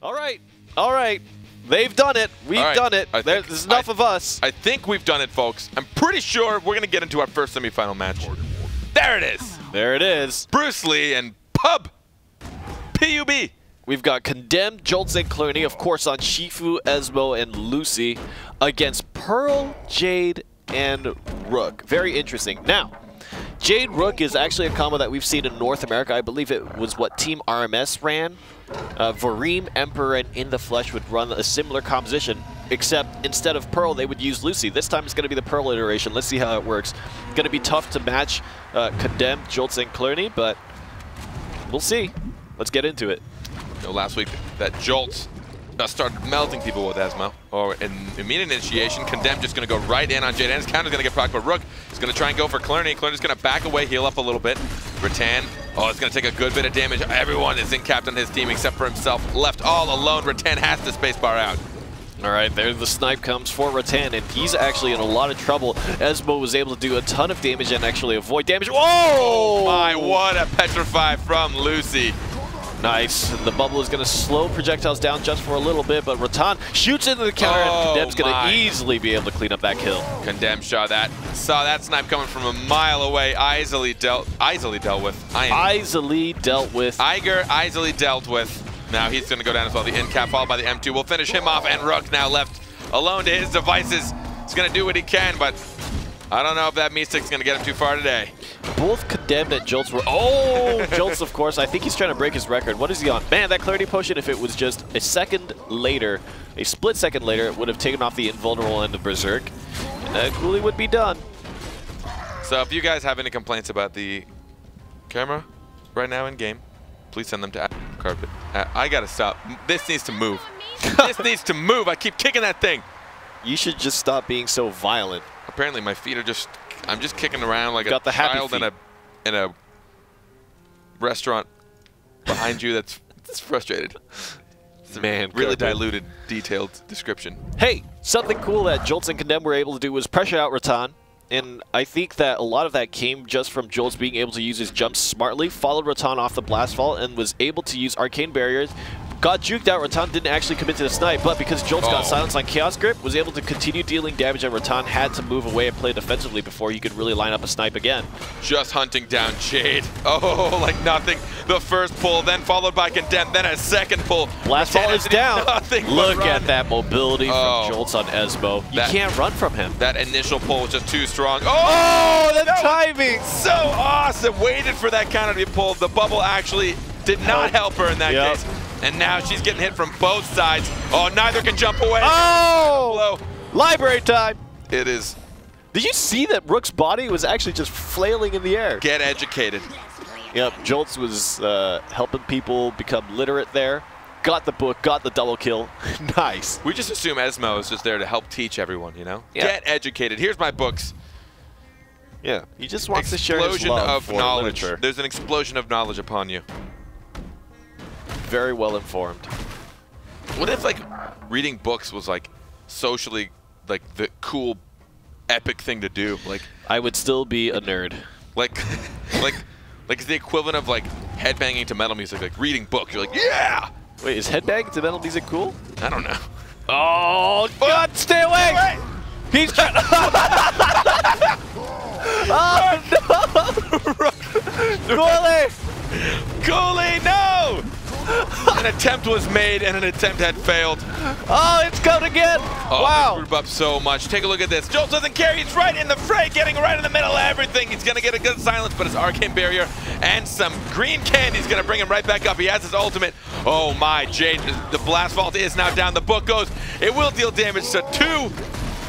All right. They've done it. We've done it. There's enough of us. I think we've done it, folks. I'm pretty sure we're going to get into our first semifinal match. There it is. There it is. Bruce Lee and Pub. P-U-B. We've got Condemned, Jolts, and Clooney, of course, on Shifu, Esmo, and Lucy against Pearl, Jade, and Rook. Very interesting. Now, Jade Rook is actually a combo that we've seen in North America. I believe it was what Team RMS ran. Vareem, Emperor, and In the Flesh would run a similar composition, except instead of Pearl, they would use Lucy. This time it's going to be the Pearl iteration. Let's see how it works. It's going to be tough to match Condemned, Jolts, and Clooney, but we'll see. Let's get into it. You know, last week, that Jolts started melting people with Esmo. Or in immediate initiation, Condemned just going to go right in on Jade, and his counter's going to get procced, but Rook is going to try and go for Clooney. Clooney's going to back away, heal up a little bit. Rattan, it's going to take a good bit of damage. Everyone is in capped on his team except for himself. Left all alone, Rattan has to spacebar out. All right, there the snipe comes for Rattan, and he's actually in a lot of trouble. Esmo was able to do a ton of damage and actually avoid damage. Whoa! Oh my, what a petrify from Lucy. Nice. The bubble is going to slow projectiles down just for a little bit, but Rattan shoots into the counter, and Condemned's going to easily be able to clean up that kill. Condemned saw that snipe coming from a mile away. Easily dealt with. Easily dealt with. Iger easily dealt with. Now he's going to go down as well. The in cap followed by the M2 will finish him off, and Rook now left alone to his devices. He's going to do what he can, but I don't know if that Mystic's going to get him too far today. Both Condemned and Jolts were... Oh! Jolts, of course. I think he's trying to break his record. What is he on? Man, that Clarity Potion, if it was just a second later, a split second later, it would have taken off the invulnerable end of Berserk. And that Cooley would be done. So if you guys have any complaints about the camera right now in game, please send them to Carpet. I gotta stop. This needs to move. This needs to move. I keep kicking that thing. You should just stop being so violent. Apparently my feet are just... I'm just kicking around like a child in a restaurant behind you that's frustrated. Man, really diluted, detailed description. Hey, something cool that Jolts and Condemned were able to do was pressure out Rattan. And I think that a lot of that came just from Jolts being able to use his jumps smartly, followed Rattan off the blast fall, and was able to use arcane barriers. Got juked out, Rattan didn't actually commit to the snipe, but because Jolts got silenced on Chaos Grip, was able to continue dealing damage, and Rattan had to move away and play defensively before he could really line up a snipe again. Just hunting down Jade. Oh, like nothing. The first pull, then followed by Condemned, then a second pull. Blast fall is down. Look at that mobility from Jolts on Esmo. You can't run from him. That initial pull was just too strong. Oh, the timing! So awesome. Waited for that counter to be pulled. The bubble actually did not help her in that case. And now she's getting hit from both sides. Oh, neither can jump away. Oh! Library time. It is. Did you see that Rook's body was actually just flailing in the air? Get educated. Yep, Jolts was helping people become literate there. Got the book, got the double kill. Nice. We just assume Esmo is just there to help teach everyone, you know? Yeah. Get educated. Here's my books. Yeah, he just wants to share his love for knowledge. literature. There's an explosion of knowledge upon you. Very well informed. What if like reading books was like socially like the cool epic thing to do? Like I would still be a nerd. Like it's the equivalent of like headbanging to metal music, like reading books. You're like, yeah! Wait, is headbanging to metal music cool? I don't know. Oh God, stay away! He's trying Oh no! Cooley, no! An attempt was made and an attempt had failed. Oh, it's coming again! Oh, wow! Group up so much. Take a look at this. Jolts doesn't care. He's right in the fray, getting right in the middle of everything. He's gonna get a good silence, but his arcane barrier and some green candy's gonna bring him right back up. He has his ultimate. Oh my, Jade! The blast vault is now down. The book goes. It will deal damage to 2.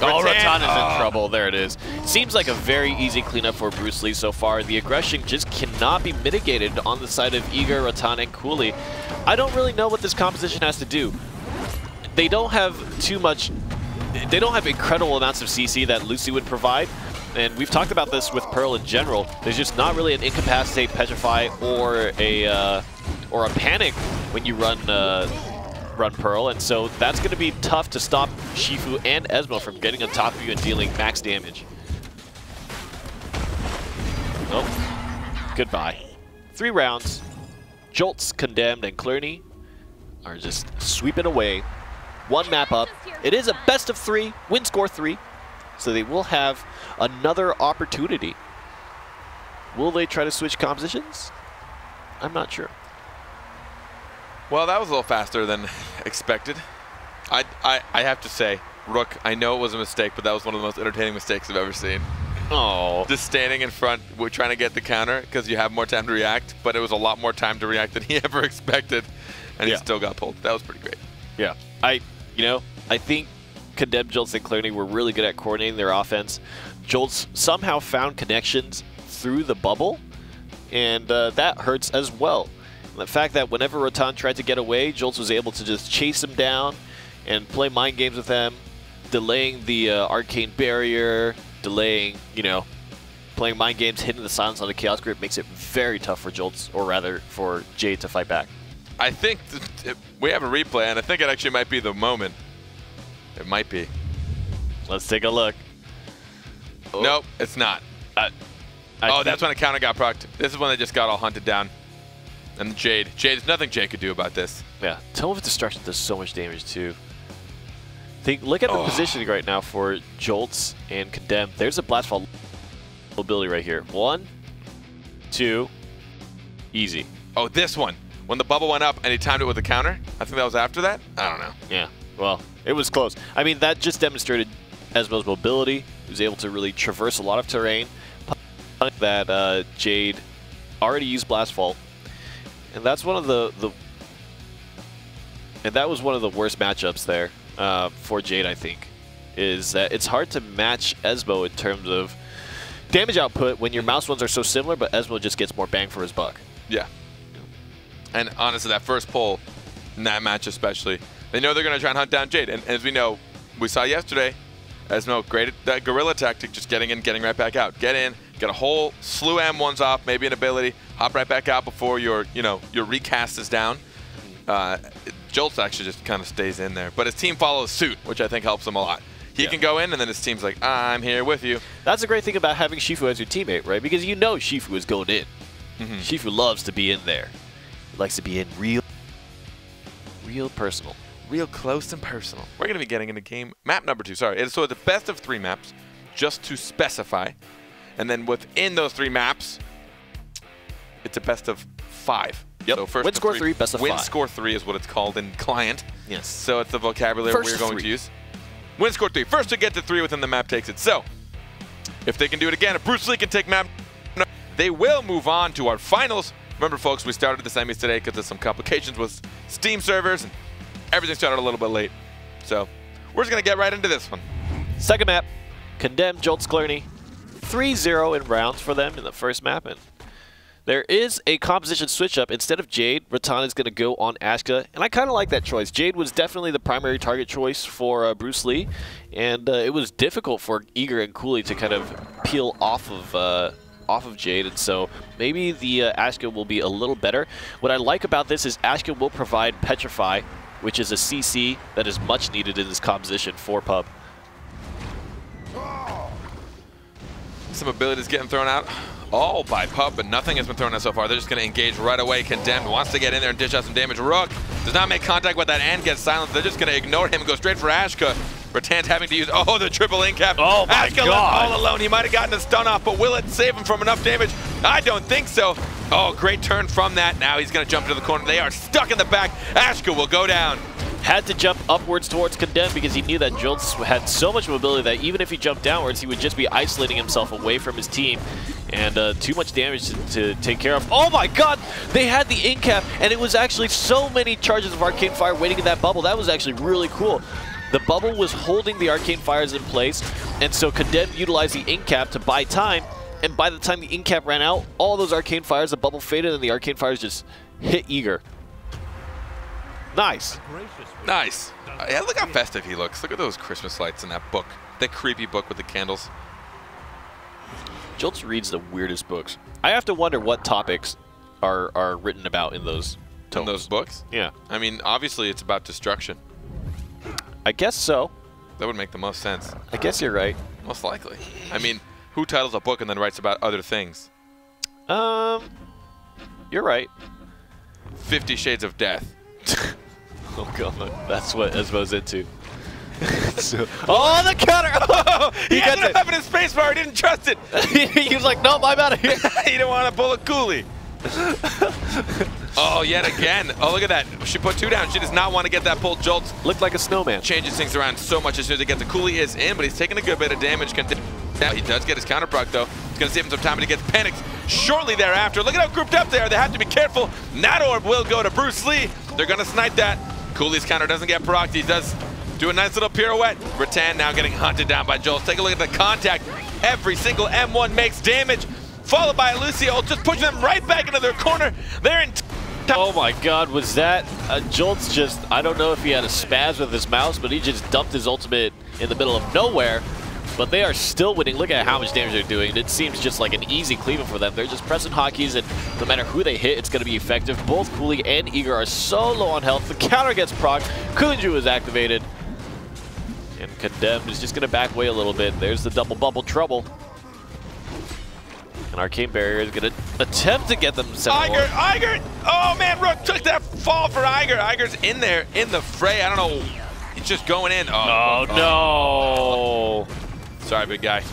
Oh, Rattan is in trouble. There it is. Seems like a very easy cleanup for Bruce Lee so far. The aggression just cannot be mitigated on the side of Iga, Rattan, and Cooley. I don't really know what this composition has to do. They don't have too much... They don't have incredible amounts of CC that Lucy would provide. And we've talked about this with Pearl in general. There's just not really an incapacitate, petrify, or a panic when you run Pearl, and so that's going to be tough to stop Shifu and Esmo from getting on top of you and dealing max damage. Oh, goodbye. 3 rounds. Jolts, Condemned, and Clooney are just sweeping away. One map up. It is a best of 3, win score 3. So they will have another opportunity. Will they try to switch compositions? I'm not sure. Well, that was a little faster than expected. I have to say, Rook, I know it was a mistake, but that was one of the most entertaining mistakes I've ever seen. Oh. Just standing in front, we're trying to get the counter because you have more time to react, but it was a lot more time to react than he ever expected, and he still got pulled. That was pretty great. Yeah. I think Condemned, Jolts, and Clearly were really good at coordinating their offense. Jolts somehow found connections through the bubble, and that hurts as well. And the fact that whenever Rattan tried to get away, Jolts was able to just chase him down and play mind games with them, delaying the arcane barrier, delaying, playing mind games, hitting the silence on the Chaos Grip makes it very tough for Jolts, or rather for Jade to fight back. I think we have a replay, and I think it actually might be the moment. It might be. Let's take a look. Oh. Nope, it's not. That's when a counter got procced. This is when they just got all hunted down. And Jade. There's nothing Jade could do about this. Yeah, Tome of Destruction does so much damage too. Look at the positioning right now for Jolts and Condemned. There's a Blastfall ability right here. 1, 2, easy. Oh, this one. When the bubble went up and he timed it with a counter? I think that was after that? I don't know. Yeah, well, it was close. I mean, that just demonstrated Esmo's mobility. He was able to really traverse a lot of terrain. That Jade already used Blastfall. And that's one of that was one of the worst matchups there for Jade, I think, is that it's hard to match Esmo in terms of damage output when your mouse ones are so similar, but Esmo just gets more bang for his buck. Yeah. And honestly, that first pull, in that match especially, they know they're going to try and hunt down Jade. And as we know, we saw yesterday, Esmo, great at that guerrilla tactic, just getting in, getting right back out. Get in, get a whole slew of M1s off, maybe an ability, hop right back out before your recast is down. Jolts actually just kind of stays in there. But his team follows suit, which I think helps him a lot. He can go in, and then his team's like, I'm here with you. That's a great thing about having Shifu as your teammate, right? Because you know Shifu is going in. Shifu loves to be in there. He likes to be in real personal. Real close and personal. We're going to be getting into game map number 2. Sorry. So it's a best of 3 maps, just to specify. And then within those 3 maps, it's a best of 5. Yep. So first win score 3, best of 5. Win score 3 is what it's called in client. Yes. So it's the vocabulary we're going to use. Win score 3. First to get to 3 within the map takes it. So if they can do it again, if Bruce Lee can take map, they will move on to our finals. Remember, folks, we started the semis today because of some complications with Steam servers, and everything started a little bit late. So we're just going to get right into this one. Second map, Condemned, Jolts, Clearly. 3-0 in rounds for them in the first map. And there is a composition switch up. Instead of Jade, Rattan is going to go on Ashka. And I kind of like that choice. Jade was definitely the primary target choice for Bruce Lee. And it was difficult for Eager and Cooley to kind of peel off of Jade, and so maybe the Ashka will be a little better. What I like about this is Ashka will provide Petrify, which is a CC that is much needed in this composition for Pub. Some abilities getting thrown out all by Pub, but nothing has been thrown out so far. They're just going to engage right away. Condemned wants to get in there and dish out some damage. Rook does not make contact with that and gets silenced. They're just going to ignore him and go straight for Ashka. Rattan's having to use, the triple incap. Oh my Ashka left all alone. He might have gotten a stun off, but will it save him from enough damage? I don't think so. Oh, great turn from that. Now he's going to jump to the corner. They are stuck in the back. Ashka will go down. Had to jump upwards towards Condemned because he knew that Jolts had so much mobility that even if he jumped downwards, he would just be isolating himself away from his team. And too much damage to take care of. Oh my god! They had the incap, and it was actually so many charges of Arcane Fire waiting in that bubble. That was actually really cool. The bubble was holding the Arcane Fires in place, and so Condemned utilized the incap to buy time. And by the time the incap ran out, all those Arcane Fires, the bubble faded, and the Arcane Fires just hit Eager. Nice. Nice. Yeah, look how festive he looks. Look at those Christmas lights in that book. That creepy book with the candles. Jolts reads the weirdest books. I have to wonder what topics are written about in those tomes. In those books? Yeah. I mean, obviously it's about destruction. I guess so. That would make the most sense. I guess you're right. Most likely. I mean, who titles a book and then writes about other things? You're right. 50 Shades of Death. Oh god, that's what Esmo's into. Oh, the counter! Oh, he ended up having his space bar. He didn't trust it. He was like, nope, I'm out of here. He didn't want to pull a coolie. Oh, yet again. Oh, look at that. She put 2 down. She does not want to get that pulled. Jolts looked like a snowman. Changes things around so much as soon as he gets the coolie is in, but he's taking a good bit of damage. Now he does get his counter proc though. It's going to save him some time, and he gets panicked shortly thereafter. Look at how grouped up they are. They have to be careful. That orb will go to Bruce Lee. They're going to snipe that. Coolie's counter doesn't get procced. He does do a nice little pirouette. Rattan now getting hunted down by Jolts. Take a look at the contact. Every single M1 makes damage, followed by Lucio just pushing them right back into their corner. They're in. Oh my god, was that Jolts just, I don't know if he had a spaz with his mouse, but he just dumped his ultimate in the middle of nowhere. But they are still winning. Look at how much damage they're doing. It seems just like an easy cleaving for them. They're just pressing hotkeys, and no matter who they hit, it's going to be effective. Both Cooley and Eager are so low on health. The counter gets proc. Kunju is activated. And Condemned is just going to back away a little bit. There's the double bubble trouble. And Arcane Barrier is going to attempt to get them Iger! Oh man, Rook took that fall for Iger. Iger's in there, in the fray. I don't know. He's just going in. Oh no. Sorry, big guy.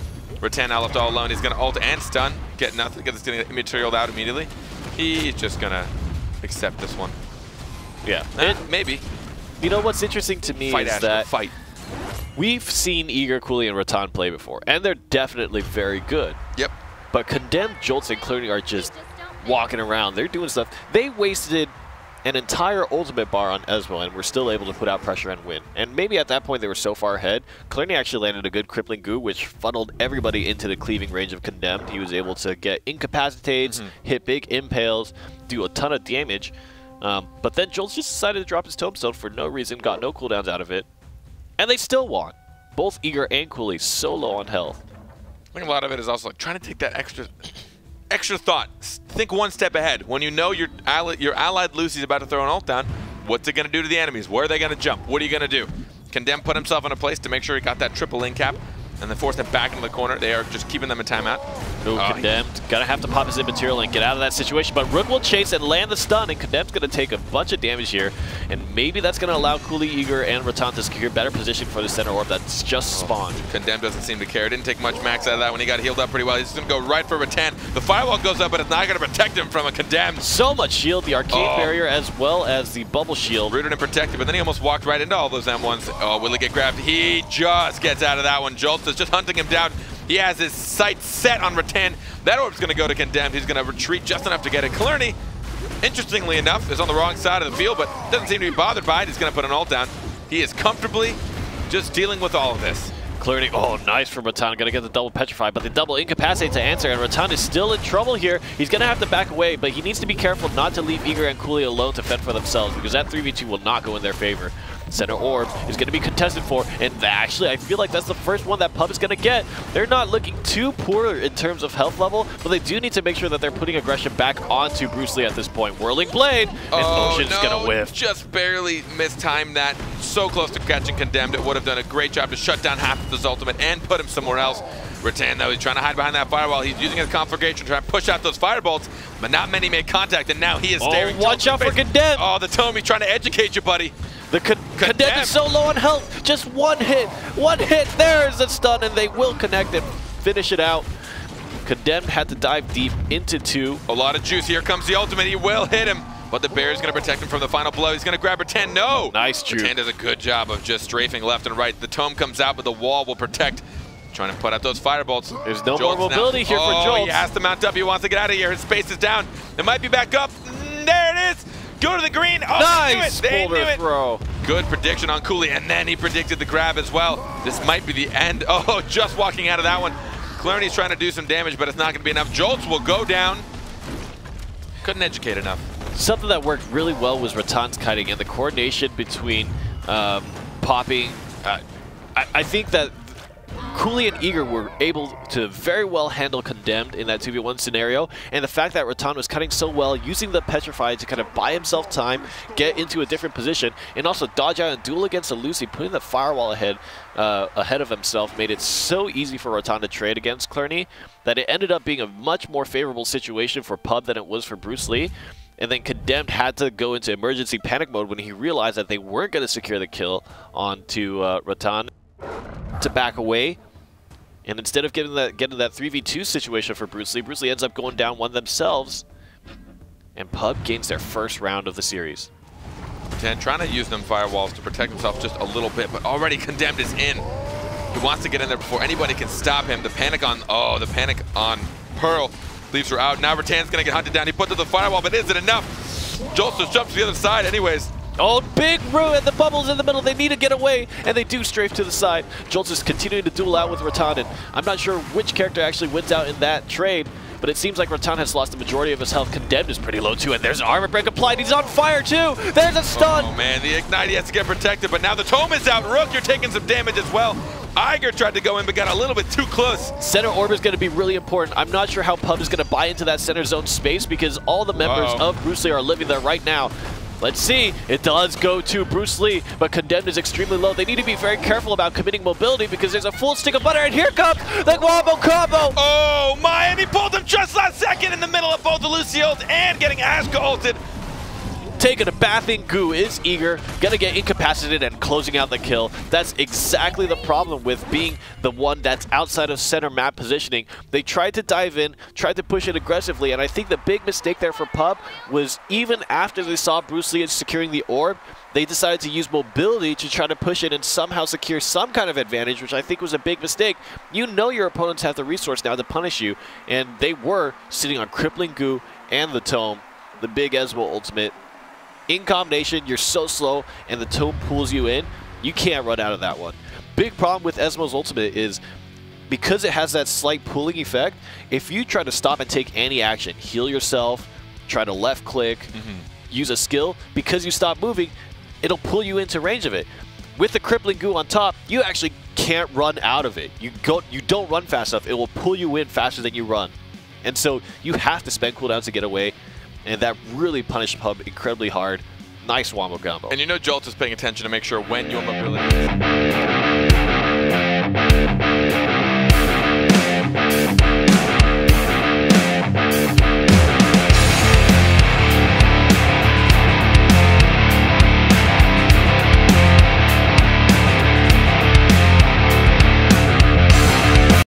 Rattan now left all alone. He's going to ult and stun. Get nothing because it's going to get immaterialed out immediately. He's just going to accept this one. Yeah. Maybe. You know what's interesting to me is that we've seen Eager, Cooley, and Rattan play before, and they're definitely very good. Yep. But Condemned, Jolts, and Clearing are just walking around. They're doing stuff. They wasted an entire ultimate bar on Esmo and were still able to put out pressure and win. And maybe at that point they were so far ahead. Clearing actually landed a good crippling goo, which funneled everybody into the cleaving range of Condemned. He was able to get incapacitates, hit big impales, do a ton of damage. But then Jolts just decided to drop his tombstone for no reason, got no cooldowns out of it. And they still won. Both Eager and Cooley so low on health. I think a lot of it is also like trying to take that extra thought. Think one step ahead. When you know your allied Lucy's about to throw an ult down, what's it going to do to the enemies? Where are they going to jump? What are you going to do? Condemned put himself in a place to make sure he got that triple in cap, and then forced them back into the corner. They are just keeping them in timeout. No, Condemned. Gonna have to pop his immaterial and get out of that situation, but Rook will chase and land the stun, and Condemned's gonna take a bunch of damage here, and maybe that's gonna allow Cooley, Eager, and Rattan to secure better position for the center orb that's just spawned. Condemned doesn't seem to care. Didn't take much max out of that when he got healed up pretty well. He's just gonna go right for Rattan. The firewall goes up, but it's not gonna protect him from a Condemned. So much shield, the Arcane Barrier as well as the bubble shield. Rooted and protected, but then he almost walked right into all those M1s. Oh, will he get grabbed? He just gets out of that one. Jolts is just hunting him down. He has his sights set on Rattan. That orb's going to go to Condemned. He's going to retreat just enough to get it. Clerney, interestingly enough, is on the wrong side of the field, but doesn't seem to be bothered by it. He's going to put an ult down. He is comfortably just dealing with all of this. Clearing, oh, nice from Rattan. Gonna get the double petrify, but the double incapacitate to answer, and Rattan is still in trouble here. He's gonna have to back away, but he needs to be careful not to leave Eager and Cooley alone to fend for themselves, because that 3v2 will not go in their favor. Center orb is going to be contested for, and actually I feel like that's the first one that Pub is going to get. They're not looking too poor in terms of health level, but they do need to make sure that they're putting aggression back onto Bruce Lee at this point. Whirling Blade, and Motion's going to whiff. Just barely mistimed that. So close to catching Condemned. It would have done a great job to shut down half of his ultimate and put him somewhere else. Rattan, though, he's trying to hide behind that firewall. He's using his conflagration to try to push out those firebolts, but not many make contact, and now he is staring. Watch out for Condemned. Oh, the Tome, he's trying to educate you, buddy. The Condemned is so low on health. Just one hit. There's a stun, and they will connect and finish it out. Condemned had to dive deep into 2. A lot of juice. Here comes the ultimate. He will hit him, but the barrier's going to protect him from the final blow. He's going to grab Rattan. No! Nice juke. Rattan does a good job of just strafing left and right. The Tome comes out, but the wall will protect. Trying to put out those firebolts. There's no more mobility here for Jolts. He has to mount up. He wants to get out of here. His space is down. It might be back up. There it is. Go to the green. Oh, nice they knew it. Throw. Good prediction on Cooley, and then he predicted the grab as well. This might be the end. Oh, just walking out of that one. Clerney's trying to do some damage, but it's not going to be enough. Jolts will go down. Couldn't educate enough. Something that worked really well was Rattan's kiting and the coordination between popping. I think that Cooley and Eager were able to very well handle Condemned in that 2v1 scenario, and the fact that Rattan was cutting so well, using the Petrify to kind of buy himself time, get into a different position, and also dodge out and duel against a Lucy, putting the firewall ahead of himself, made it so easy for Rattan to trade against Clerney that it ended up being a much more favorable situation for Pub than it was for Bruce Lee. And then Condemned had to go into emergency panic mode when he realized that they weren't going to secure the kill onto Rattan to back away. And instead of getting that 3v2 situation for Bruce Lee ends up going down one themselves. And Pub gains their first round of the series. Dan trying to use them firewalls to protect himself just a little bit, but already Condemned is in. He wants to get in there before anybody can stop him. The panic on Pearl leaves her out. Now Rattan's gonna get hunted down. He puts up the firewall, but is it enough? Jolts just jumps to the other side anyways. Oh, big Rue and the bubbles in the middle. They need to get away, and they do strafe to the side. Jolts is continuing to duel out with Rattan, and I'm not sure which character actually wins out in that trade, but it seems like Rattan has lost the majority of his health. Condemned is pretty low too, and there's an armor break applied. He's on fire too. There's a stun. Oh man, the Ignite, he has to get protected, but now the Tome is out. Rook, you're taking some damage as well. Iger tried to go in, but got a little bit too close. Center orb is going to be really important. I'm not sure how Pub is going to buy into that center zone space because all the members of Bruce Lee are living there right now. Let's see. It does go to Bruce Lee, but Condemned is extremely low. They need to be very careful about committing mobility because there's a full stick of butter, and here comes the Guamo combo. Oh my, and he pulled him just last second in the middle of both the Lucio's and getting Ashka ulted. Taking a bathing Goo is eager, gonna get incapacitated and closing out the kill. That's exactly the problem with being the one that's outside of center map positioning. They tried to dive in, tried to push it aggressively, and I think the big mistake there for Pub was even after they saw Bruce Lee securing the orb, they decided to use mobility to try to push it and somehow secure some kind of advantage, which I think was a big mistake. You know your opponents have the resource now to punish you, and they were sitting on Crippling Goo and the Tome, the big Esmo ultimate. In combination, you're so slow, and the Tome pulls you in, you can't run out of that one. Big problem with Esmo's ultimate is because it has that slight pulling effect, if you try to stop and take any action, heal yourself, try to left click, use a skill, because you stop moving, it'll pull you into range of it. With the Crippling Goo on top, you actually can't run out of it. You don't run fast enough. It will pull you in faster than you run. And so you have to spend cooldowns to get away. And that really punished Pub incredibly hard. Nice Wombo combo. And you know Jolt is paying attention to make sure when your mobility is